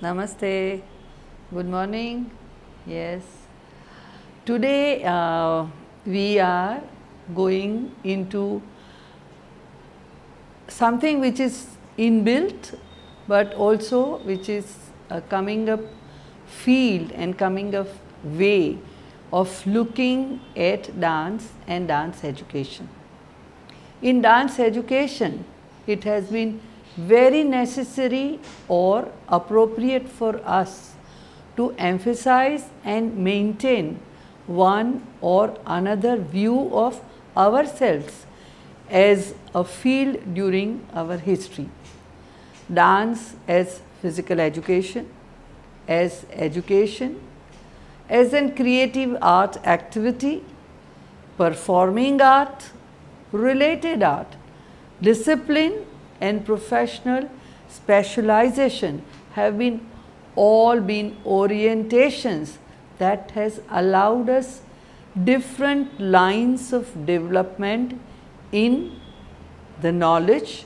Namaste, good morning. Yes, today we are going into something which is inbuilt, but also which is a coming up field and coming up way of looking at dance and dance education. In dance education, it has been very necessary or appropriate for us to emphasize and maintain one or another view of ourselves as a field during our history. Dance as physical education, as an creative art activity, performing art, related art, discipline and professional specialization have all been orientations that has allowed us different lines of development in the knowledge,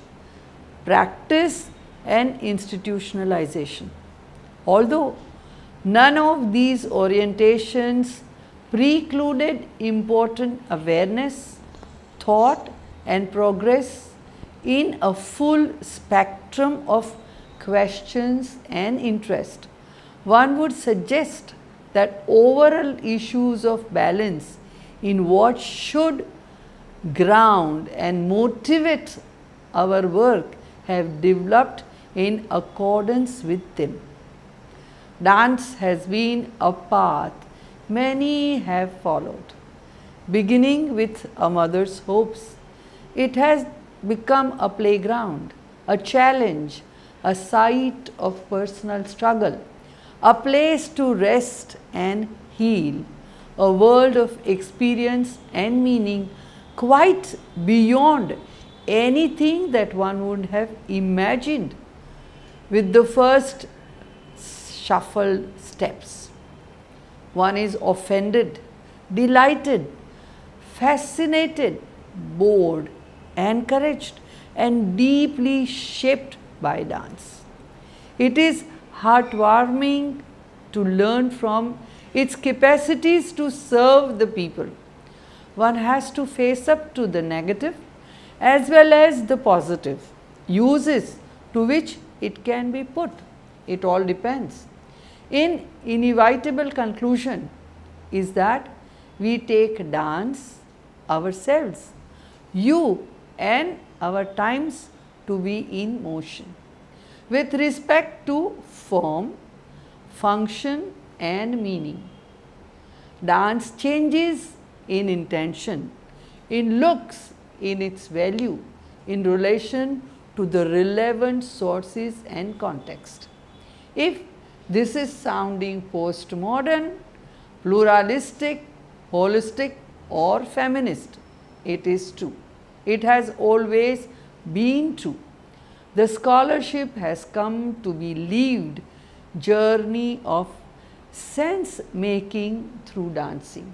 practice and institutionalization. Although none of these orientations precluded important awareness, thought and progress in a full spectrum of questions and interest, one would suggest that overall issues of balance in what should ground and motivate our work have developed in accordance with them. Dance has been a path many have followed. Beginning with a mother's hopes, it has become a playground, a challenge, a site of personal struggle, a place to rest and heal, a world of experience and meaning quite beyond anything that one would have imagined with the first shuffled steps. One is offended, delighted, fascinated, bored, encouraged and deeply shaped by dance. It is heartwarming to learn from its capacities to serve the people. One has to face up to the negative as well as the positive uses to which it can be put. It all depends. In inevitable conclusion is that we take dance ourselves, you and our times to be in motion with respect to form, function and meaning. Dance changes in intention, in looks, in its value, in relation to the relevant sources and context. If this is sounding postmodern, pluralistic, holistic or feminist, it is true. It has always been true. The scholarship has come to be lived journey of sense making through dancing,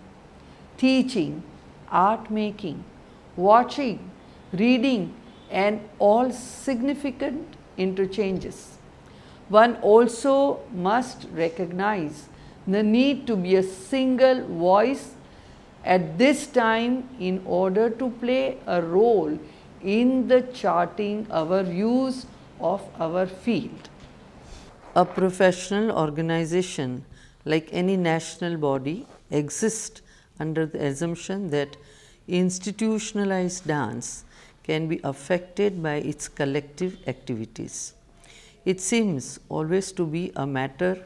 teaching, art making, watching, reading and all significant interchanges. One also must recognize the need to be a single voice at this time in order to play a role in the charting our views of our field. A professional organization like any national body exists under the assumption that institutionalized dance can be affected by its collective activities. It seems always to be a matter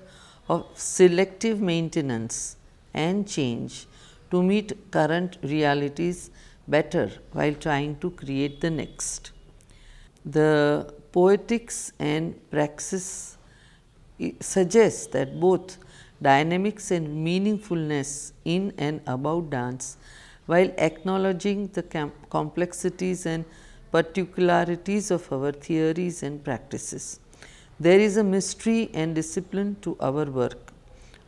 of selective maintenance and change to meet current realities better while trying to create the next. The poetics and praxis suggests that both dynamics and meaningfulness in and about dance, while acknowledging the complexities and particularities of our theories and practices. There is a mystery and discipline to our work.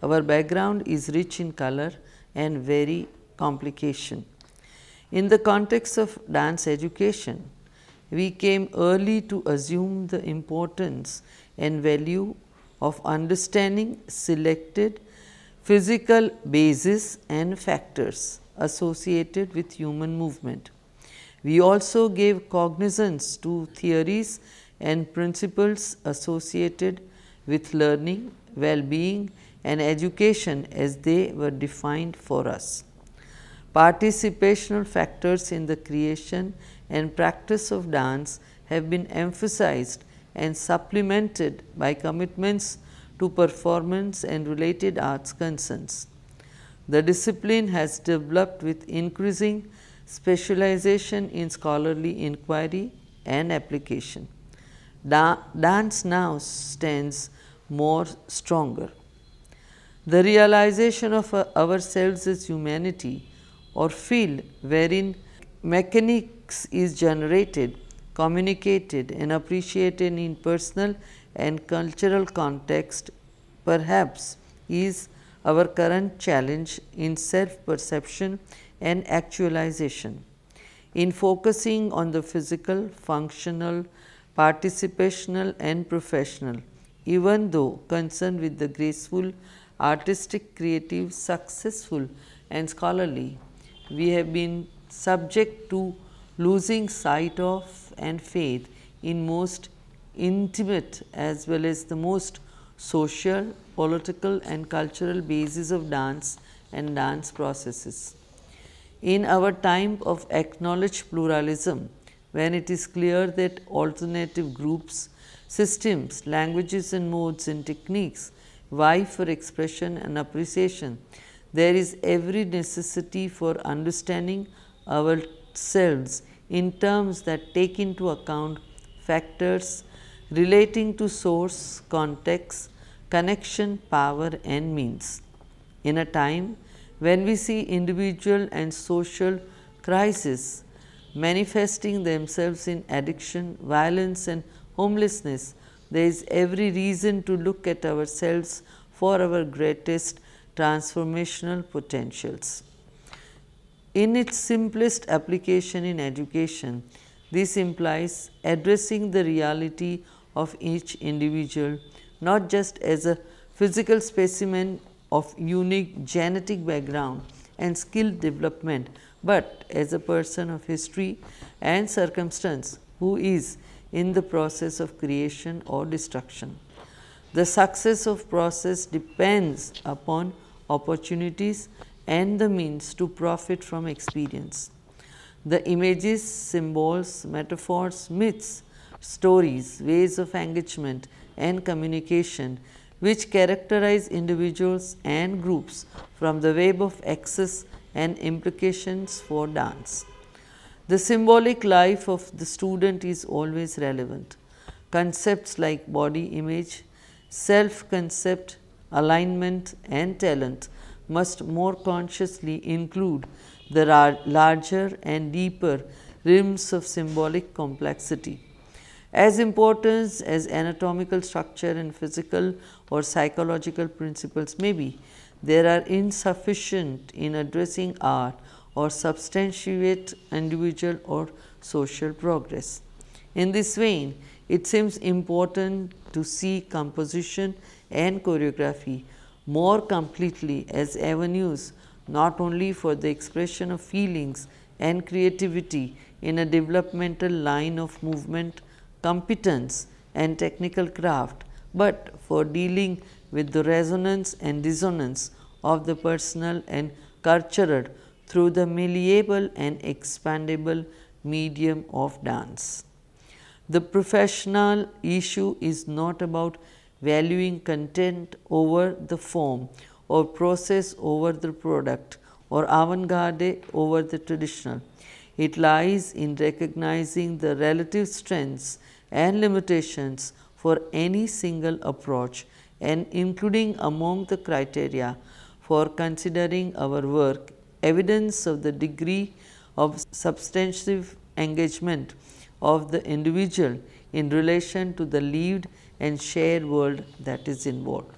Our background is rich in color and very complication. In the context of dance education, we came early to assume the importance and value of understanding selected physical bases and factors associated with human movement. We also gave cognizance to theories and principles associated with learning, well-being and education as they were defined for us. Participational factors in the creation and practice of dance have been emphasized and supplemented by commitments to performance and related arts concerns. The discipline has developed with increasing specialization in scholarly inquiry and application. Dance now stands more stronger. The realization of ourselves as humanity or field wherein mechanics is generated, communicated and appreciated in personal and cultural context perhaps is our current challenge in self-perception and actualization. In focusing on the physical, functional, participational and professional, even though concerned with the graceful, artistic, creative, successful and scholarly, we have been subject to losing sight of and faith in most intimate as well as the most social, political and cultural basis of dance and dance processes. In our time of acknowledged pluralism, when it is clear that alternative groups, systems, languages and modes and techniques vie for expression and appreciation, there is every necessity for understanding ourselves in terms that take into account factors relating to source, context, connection, power and means. In a time when we see individual and social crises manifesting themselves in addiction, violence and homelessness, there is every reason to look at ourselves for our greatest transformational potentials. In its simplest application in education, this implies addressing the reality of each individual not just as a physical specimen of unique genetic background and skill development, but as a person of history and circumstance who is in the process of creation or destruction. The success of process depends upon opportunities and the means to profit from experience. The images, symbols, metaphors, myths, stories, ways of engagement and communication which characterize individuals and groups from the web of access and implications for dance. The symbolic life of the student is always relevant. Concepts like body image, self-concept, alignment and talent must more consciously include the larger and deeper realms of symbolic complexity. As important as anatomical structure and physical or psychological principles may be, they are insufficient in addressing art or substantiate individual or social progress. In this vein, it seems important to see composition and choreography more completely as avenues not only for the expression of feelings and creativity in a developmental line of movement, competence and technical craft, but for dealing with the resonance and dissonance of the personal and cultural through the malleable and expandable medium of dance. The professional issue is not about valuing content over the form or process over the product or avant-garde over the traditional. It lies in recognizing the relative strengths and limitations for any single approach and including among the criteria for considering our work evidence of the degree of substantive engagement of the individual in relation to the lived and shared world that is involved.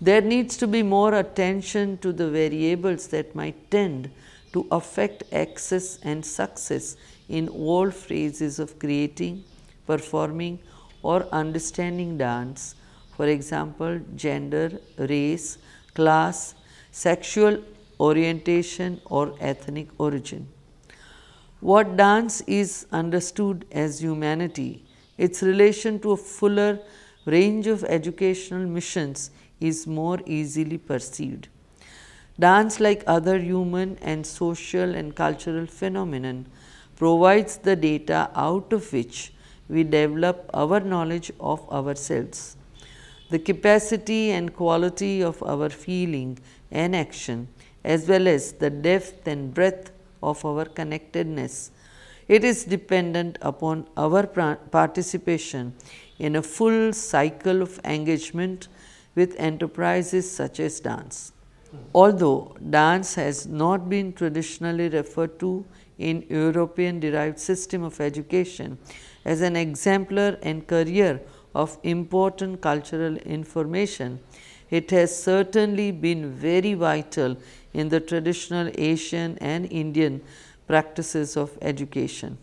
There needs to be more attention to the variables that might tend to affect access and success in all phases of creating, performing, or understanding dance, for example, gender, race, class, sexual orientation, or ethnic origin. What dance is understood as humanity, its relation to a fuller range of educational missions is more easily perceived. Dance, like other human and social and cultural phenomenon, provides the data out of which we develop our knowledge of ourselves. The capacity and quality of our feeling and action, as well as the depth and breadth of our connectedness. It is dependent upon our participation in a full cycle of engagement with enterprises such as dance. Although dance has not been traditionally referred to in European derived system of education as an exemplar and carrier of important cultural information, it has certainly been very vital in the traditional Asian and Indian practices of education.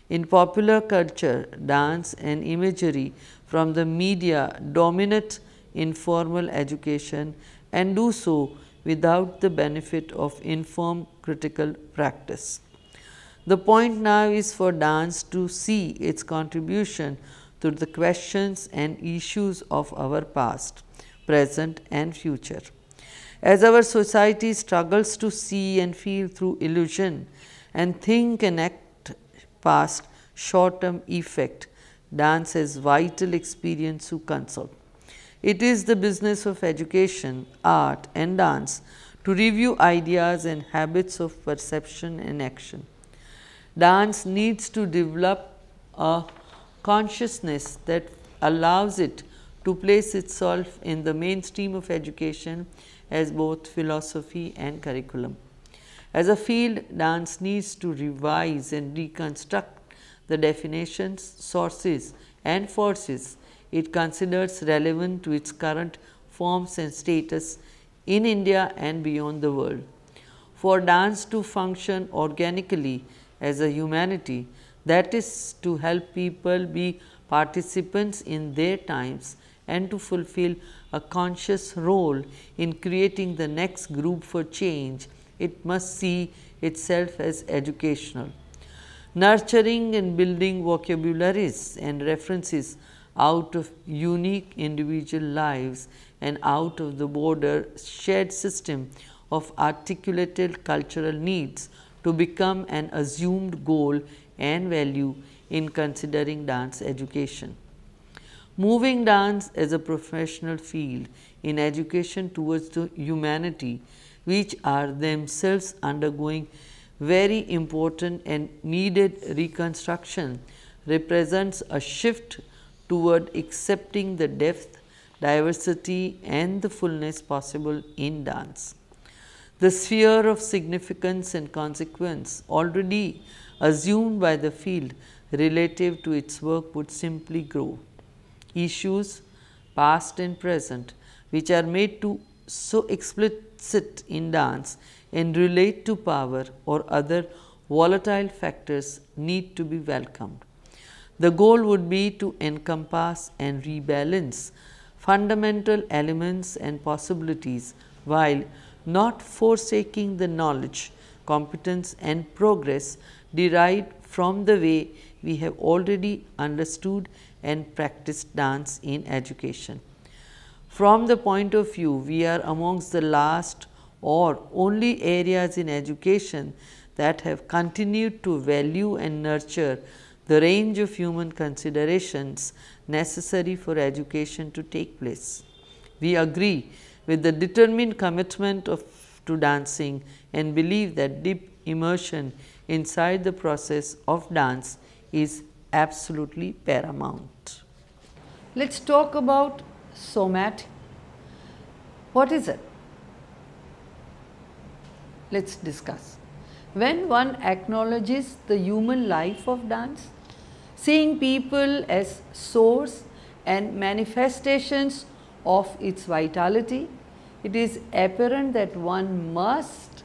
In popular culture, dance and imagery from the media dominate informal education and do so without the benefit of informed critical practice. The point now is for dance to see its contribution to the questions and issues of our past, present and future. As our society struggles to see and feel through illusion and think and act past short-term effect, dance has vital experience to consult. It is the business of education, art and dance to review ideas and habits of perception and action. Dance needs to develop a consciousness that allows it to place itself in the mainstream of education as both philosophy and curriculum. As a field, dance needs to revise and reconstruct the definitions, sources and forces it considers relevant to its current forms and status in India and beyond the world. For dance to function organically as a humanity, that is to help people be participants in their times and to fulfill a conscious role in creating the next group for change, it must see itself as educational. Nurturing and building vocabularies and references out of unique individual lives and out of the broader shared system of articulated cultural needs to become an assumed goal and value in considering dance education. Moving dance as a professional field in education towards the humanity, which are themselves undergoing very important and needed reconstruction, represents a shift toward accepting the depth, diversity and the fullness possible in dance. The sphere of significance and consequence already assumed by the field relative to its work would simply grow. Issues, past and present, which are made to so explicit in dance and relate to power or other volatile factors need to be welcomed. The goal would be to encompass and rebalance fundamental elements and possibilities while not forsaking the knowledge, competence and progress derived from the way we have already understood and practiced dance in education. From the point of view, we are amongst the last or only areas in education that have continued to value and nurture the range of human considerations necessary for education to take place. We agree with the determined commitment to dancing and believe that deep immersion inside the process of dance is absolutely paramount. Let us talk about somatic. What is it? Let us discuss. When one acknowledges the human life of dance, seeing people as source and manifestations of its vitality, it is apparent that one must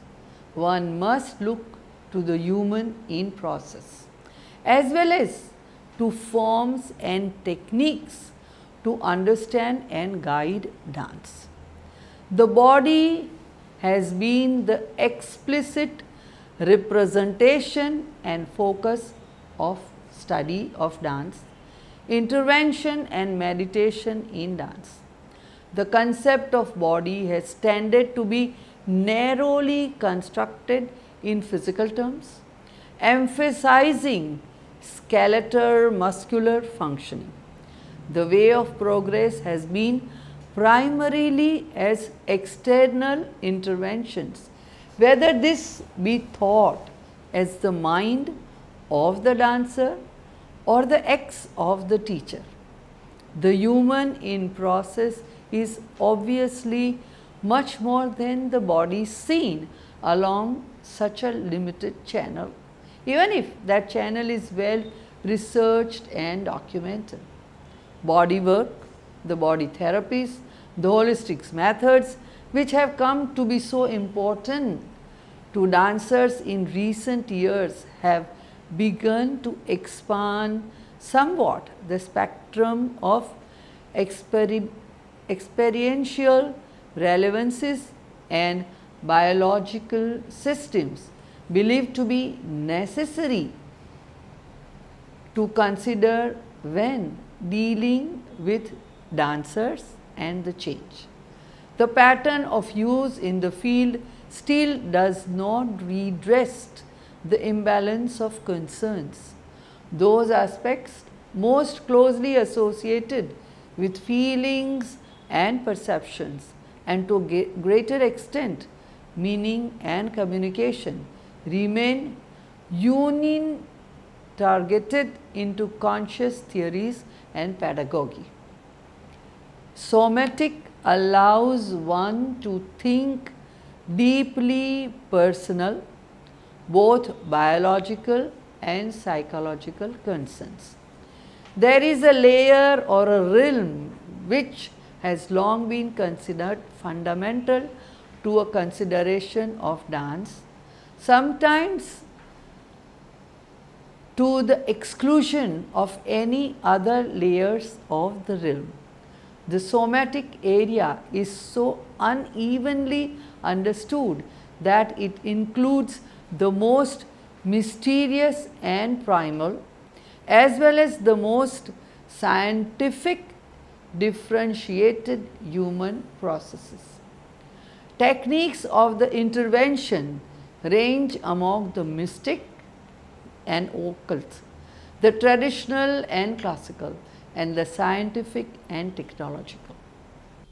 look to the human in process, as well as to forms and techniques to understand and guide dance. The body has been the explicit representation and focus of study of dance, intervention and meditation in dance. The concept of body has tended to be narrowly constructed in physical terms, emphasizing skeletal muscular functioning. The way of progress has been primarily as external interventions, whether this be thought as the mind of the dancer or the acts of the teacher. The human in process is obviously much more than the body seen along such a limited channel, even if that channel is well researched and documented. Body work, the body therapies, the holistic methods which have come to be so important to dancers in recent years have begun to expand somewhat the spectrum of experiential relevances and biological systems believed to be necessary to consider when dealing with dancers and the change. The pattern of use in the field still does not redress the imbalance of concerns. Those aspects most closely associated with feelings and perceptions, and to a greater extent meaning and communication, remain union targeted into conscious theories and pedagogy. Somatic allows one to think deeply personal, both biological and psychological concerns. There is a layer or a realm which has long been considered fundamental to a consideration of dance, sometimes to the exclusion of any other layers of the realm. The somatic area is so unevenly understood that it includes the most mysterious and primal, as well as the most scientific differentiated human processes. Techniques of the intervention range among the mystic and occult, the traditional and classical, and the scientific and technological.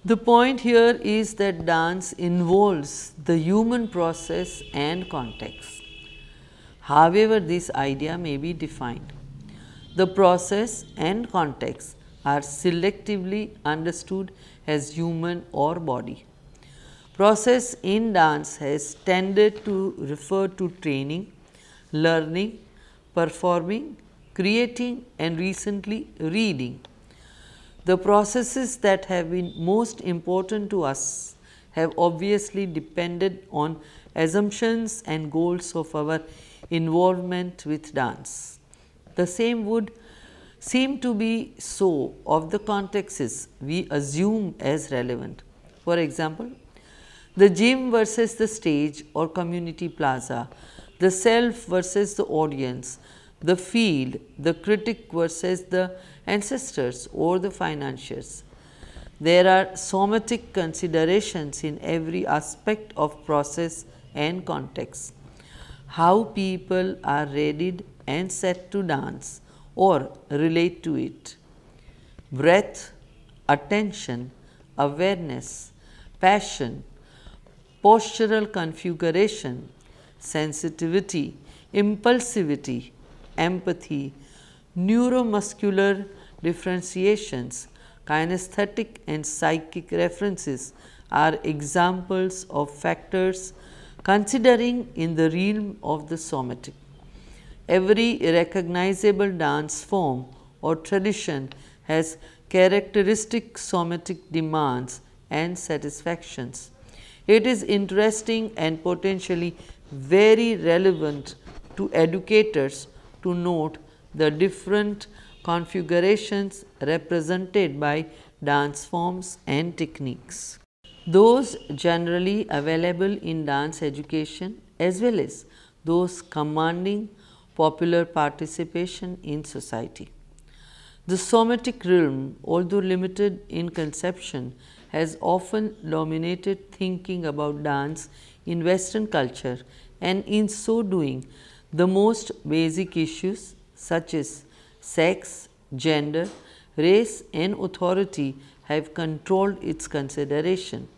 The point here is that dance involves the human process and context. However, this idea may be defined. The process and context are selectively understood as human or body. Process in dance has tended to refer to training, learning, performing, creating, and recently reading. The processes that have been most important to us have obviously depended on assumptions and goals of our involvement with dance. The same would seem to be so of the contexts we assume as relevant. For example, the gym versus the stage or community plaza, the self versus the audience, the field, the critic versus the ancestors or the financiers. There are somatic considerations in every aspect of process and context. How people are readied and set to dance or relate to it. Breath, attention, awareness, passion, postural configuration, sensitivity, impulsivity, empathy, neuromuscular differentiations, kinesthetic and psychic references are examples of factors considering in the realm of the somatic. Every recognizable dance form or tradition has characteristic somatic demands and satisfactions. It is interesting and potentially very relevant to educators to note the different configurations represented by dance forms and techniques. Those generally available in dance education as well as those commanding popular participation in society. The somatic realm, although limited in conception, has often dominated thinking about dance in Western culture, and in so doing, the most basic issues such as sex, gender, race, and authority have controlled its consideration.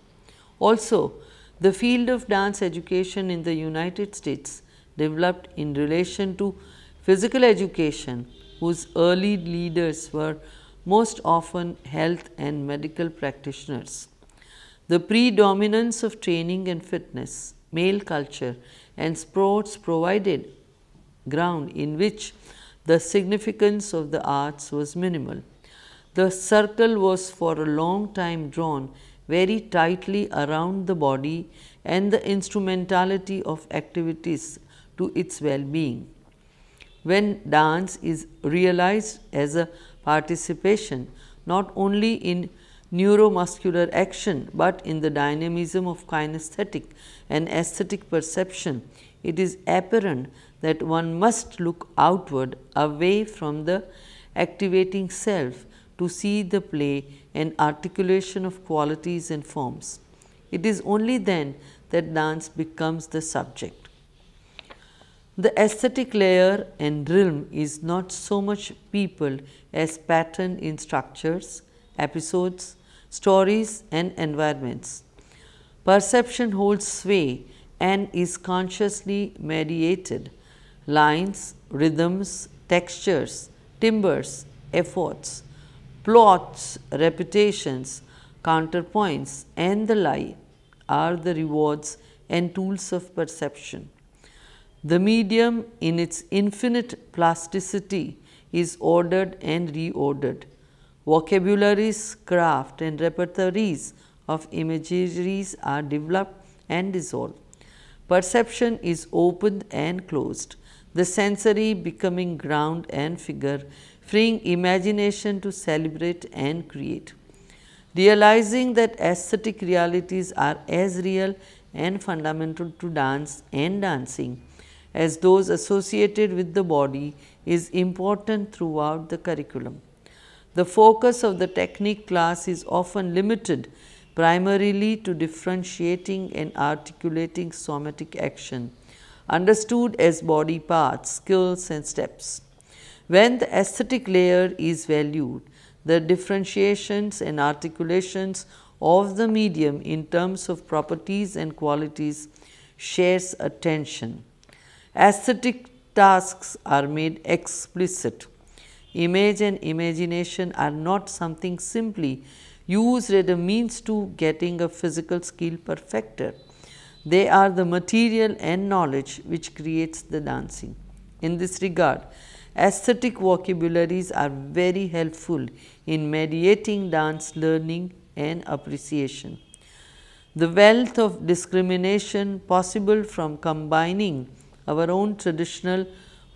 Also, the field of dance education in the United States developed in relation to physical education, whose early leaders were most often health and medical practitioners. The predominance of training and fitness, male culture, and sports provided ground in which the significance of the arts was minimal. The circle was for a long time drawn very tightly around the body and the instrumentality of activities to its well-being. When dance is realized as a participation not only in neuromuscular action, but in the dynamism of kinesthetic and aesthetic perception, it is apparent that one must look outward away from the activating self to see the play and articulation of qualities and forms. It is only then that dance becomes the subject. The aesthetic layer and realm is not so much people as pattern in structures, episodes, stories, and environments. Perception holds sway and is consciously mediated. Lines, rhythms, textures, timbres, efforts, plots, repetitions, counterpoints, and the like are the rewards and tools of perception. The medium in its infinite plasticity is ordered and reordered. Vocabularies, craft, and repertories of imageries are developed and dissolved. Perception is opened and closed, the sensory becoming ground and figure, freeing imagination to celebrate and create. Realizing that aesthetic realities are as real and fundamental to dance and dancing as those associated with the body is important throughout the curriculum. The focus of the technique class is often limited primarily to differentiating and articulating somatic action, understood as body parts, skills, and steps. When the aesthetic layer is valued, the differentiations and articulations of the medium in terms of properties and qualities shares attention. Aesthetic tasks are made explicit. Image and imagination are not something simply used as a means to getting a physical skill perfected. They are the material and knowledge which creates the dancing. In this regard, aesthetic vocabularies are very helpful in mediating dance learning and appreciation. The wealth of discrimination possible from combining our own traditional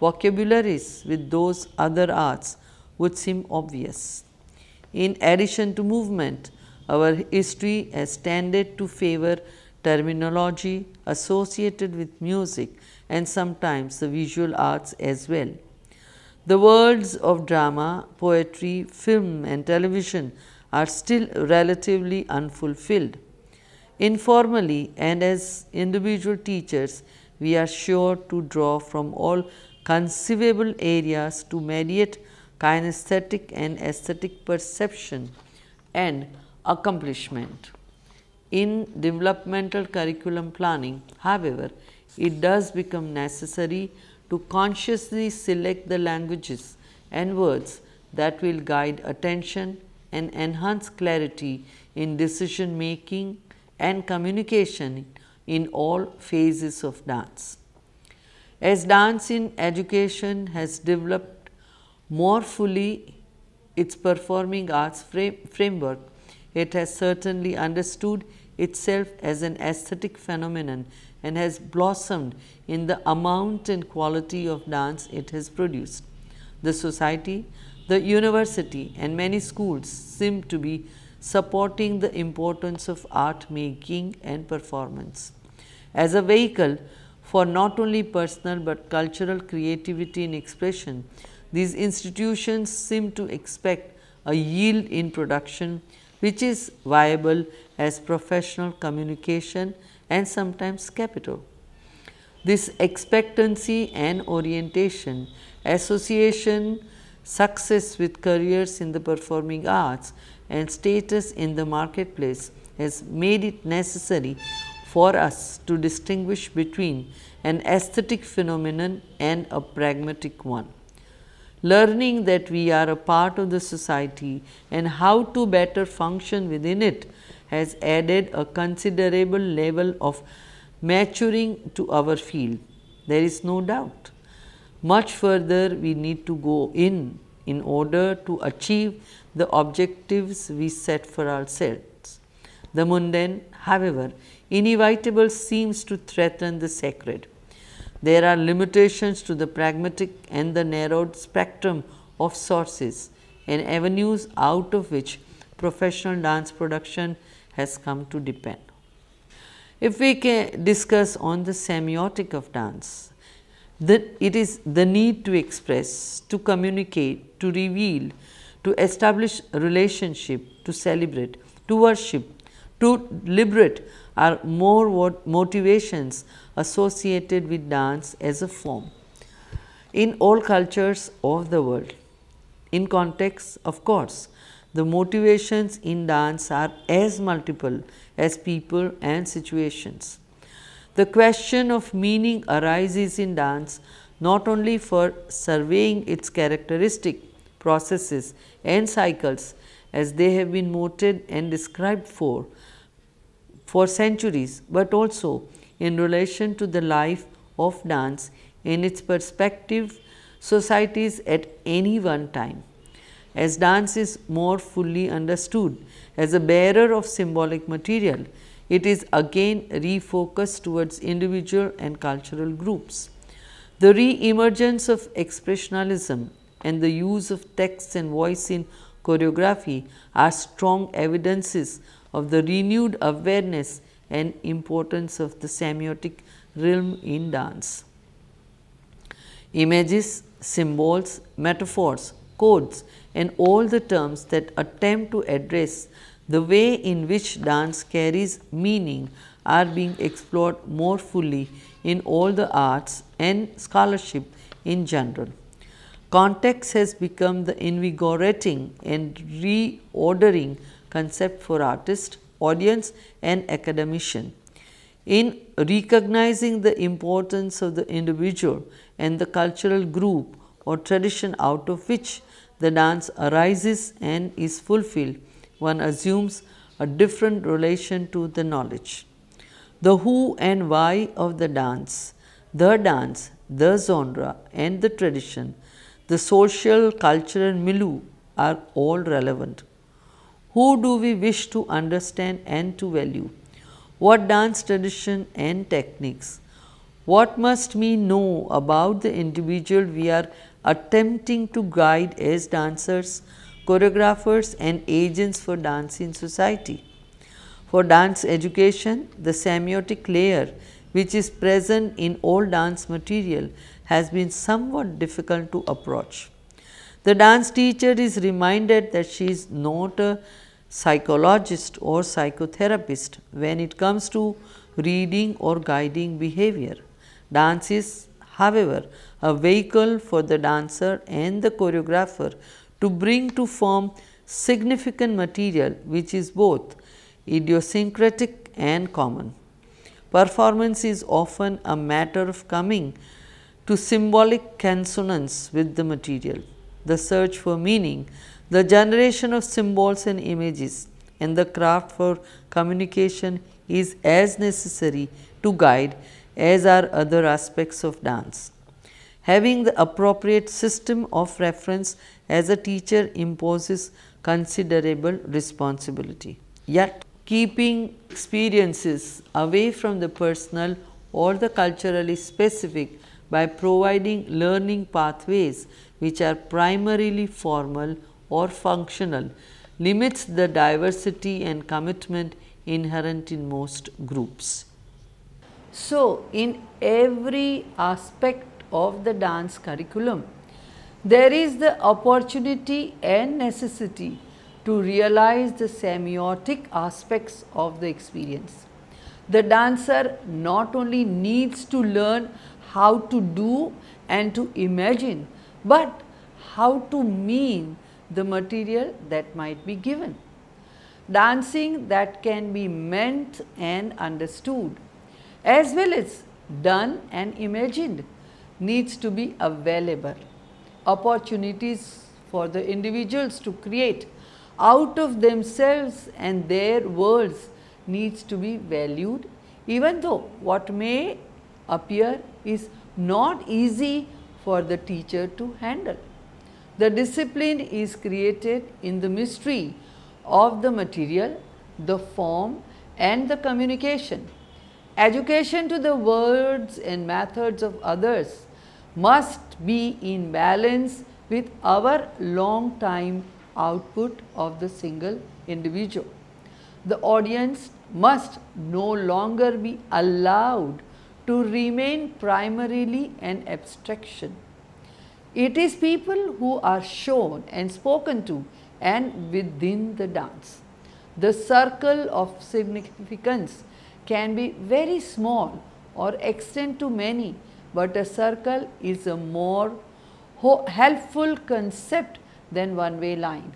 vocabularies with those other arts would seem obvious. In addition to movement, our history has tended to favor terminology associated with music and sometimes the visual arts as well. The worlds of drama, poetry, film, and television are still relatively unfulfilled. Informally and as individual teachers, we are sure to draw from all conceivable areas to mediate kinesthetic and aesthetic perception and accomplishment. In developmental curriculum planning, however, it does become necessary to consciously select the languages and words that will guide attention and enhance clarity in decision making and communication in all phases of dance. As dance in education has developed more fully its performing arts framework, it has certainly understood itself as an aesthetic phenomenon and has blossomed in the amount and quality of dance it has produced. The society, the university and many schools seem to be supporting the importance of art making and performance as a vehicle for not only personal but cultural creativity and expression. These institutions seem to expect a yield in production which is viable as professional communication and sometimes capital. This expectancy and orientation, association, success with careers in the performing arts and status in the marketplace has made it necessary for us to distinguish between an aesthetic phenomenon and a pragmatic one. Learning that we are a part of the society and how to better function within it has added a considerable level of maturing to our field. There is no doubt. Much further we need to go in order to achieve the objectives we set for ourselves. The mundane, however, inevitable seems to threaten the sacred. There are limitations to the pragmatic and the narrowed spectrum of sources and avenues out of which professional dance production has come to depend. If we can discuss on the semiotic of dance, it is the need to express, to communicate, to reveal, to establish a relationship, to celebrate, to worship, to liberate are more motivations associated with dance as a form in all cultures of the world. In context, of course, the motivations in dance are as multiple as people and situations. The question of meaning arises in dance not only for surveying its characteristic processes and cycles as they have been noted and described for centuries, but also in relation to the life of dance in its perspective societies at any one time. As dance is more fully understood as a bearer of symbolic material, it is again refocused towards individual and cultural groups. The re-emergence of expressionalism and the use of text and voice in choreography are strong evidences of the renewed awareness and importance of the semiotic realm in dance. Images, symbols, metaphors, codes and all the terms that attempt to address the way in which dance carries meaning are being explored more fully in all the arts and scholarship in general. Context has become the invigorating and reordering concept for artist, audience and academician. In recognizing the importance of the individual and the cultural group or tradition out of which the dance arises and is fulfilled, one assumes a different relation to the knowledge. The who and why of the dance, the genre and the tradition, the social, cultural milieu are all relevant. Who do we wish to understand and to value? What dance tradition and techniques? What must we know about the individual we are attempting to guide as dancers, choreographers and agents for dance in society? For dance education, the semiotic layer which is present in all dance material has been somewhat difficult to approach. The dance teacher is reminded that she is not a psychologist or psychotherapist when it comes to reading or guiding behavior. Dance is, however, a vehicle for the dancer and the choreographer to bring to form significant material which is both idiosyncratic and common. Performance is often a matter of coming to symbolic consonance with the material. The search for meaning, the generation of symbols and images and the craft for communication is as necessary to guide as are other aspects of dance. Having the appropriate system of reference as a teacher imposes considerable responsibility. Yet, keeping experiences away from the personal or the culturally specific by providing learning pathways which are primarily formal or functional limits the diversity and commitment inherent in most groups. So, in every aspect of the dance curriculum, there is the opportunity and necessity to realize the semiotic aspects of the experience. The dancer not only needs to learn how to do and to imagine, but how to mean the material that might be given. Dancing that can be meant and understood, as well as done and imagined, needs to be available. Opportunities for the individuals to create out of themselves and their worlds needs to be valued, even though what may appear is not easy for the teacher to handle. The discipline is created in the mystery of the material, the form and the communication. Education to the words and methods of others must be in balance with our long time output of the single individual. The audience must no longer be allowed to remain primarily an abstraction. It is people who are shown and spoken to and within the dance. The circle of significance can be very small or extend to many, but a circle is a more helpful concept than one-way line.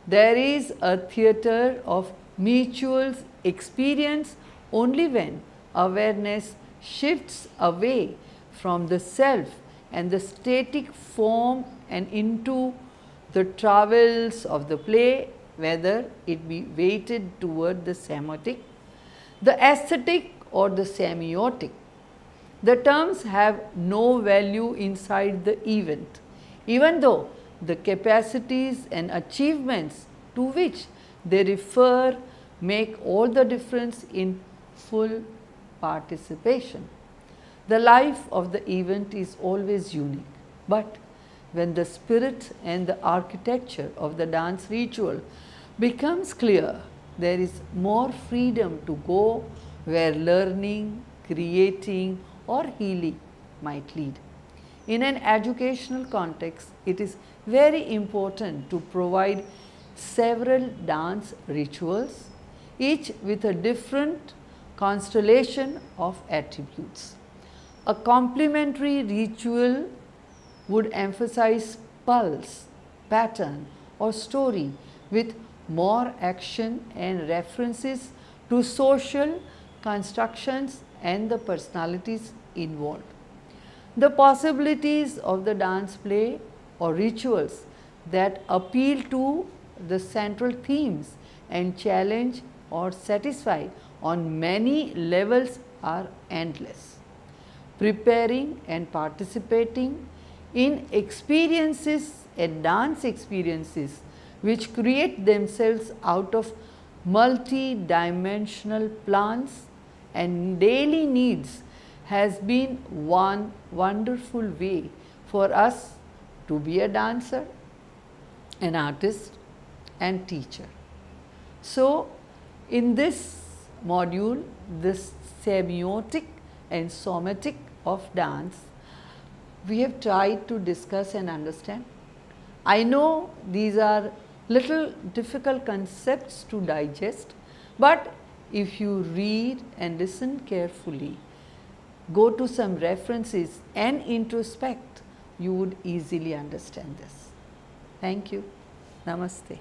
There is a theatre of mutual experience only when awareness shifts away from the self and the static form and into the travels of the play, whether it be weighted toward the semiotic, the aesthetic or the semiotic. The terms have no value inside the event, even though the capacities and achievements to which they refer make all the difference in full participation. The life of the event is always unique, but when the spirit and the architecture of the dance ritual becomes clear, there is more freedom to go where learning, creating or healing might lead. In an educational context, it is very important to provide several dance rituals, each with a different constellation of attributes. A complementary ritual would emphasize pulse, pattern or story with more action and references to social constructions and the personalities involved. The possibilities of the dance play or rituals that appeal to the central themes and challenge or satisfy on many levels are endless. Preparing and participating in experiences and dance experiences which create themselves out of multi-dimensional plans and daily needs has been one wonderful way for us to be a dancer, an artist and teacher. So, in this module, this semiotic and somatic of dance, we have tried to discuss and understand. I know these are little difficult concepts to digest, but if you read and listen carefully, go to some references and introspect, you would easily understand this. Thank you. Namaste.